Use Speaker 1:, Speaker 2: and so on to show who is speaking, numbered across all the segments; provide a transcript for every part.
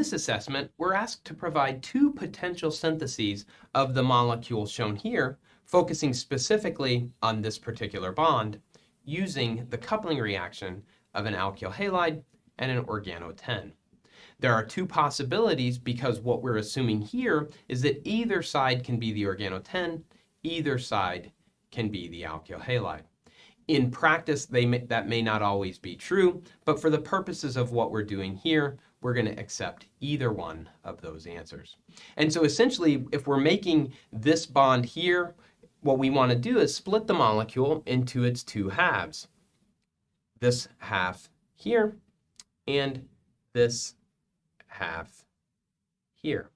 Speaker 1: this assessment, we're asked to provide two potential syntheses of the molecule shown here, focusing specifically on this particular bond, using the coupling reaction of an alkyl halide and an organo-10. There are two possibilities because what we're assuming here is that either side can be the organo-10, either side can be the alkyl halide. In practice, that may not always be true, but for the purposes of what we're doing here, we're going to accept either one of those answers. And so essentially, if we're making this bond here, what we want to do is split the molecule into its two halves. This half here and this half here.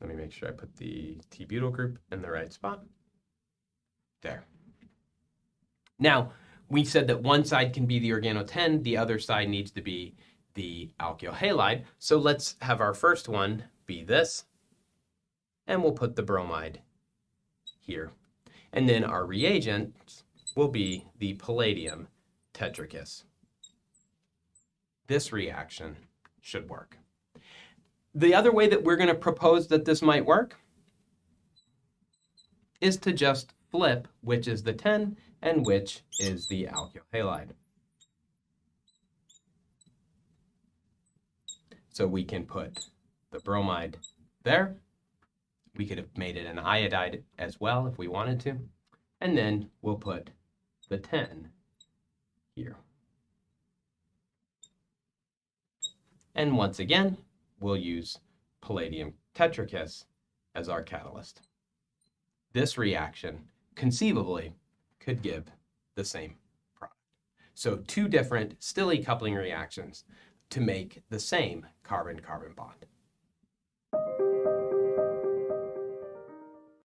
Speaker 1: Let me make sure I put the T-butyl group in the right spot. There. Now, we said that one side can be the organo-10, the other side needs to be the alkyl halide. So let's have our first one be this, and we'll put the bromide here. And then our reagent will be the palladium tetrachus. This reaction should work. The other way that we're going to propose that this might work is to just flip which is the 10 and which is the alkyl halide. So we can put the bromide there. We could have made it an iodide as well if we wanted to. And then we'll put the 10 here. And once again, we'll use palladium tetrachus as our catalyst. This reaction conceivably could give the same product. So two different Stille coupling reactions to make the same carbon-carbon bond.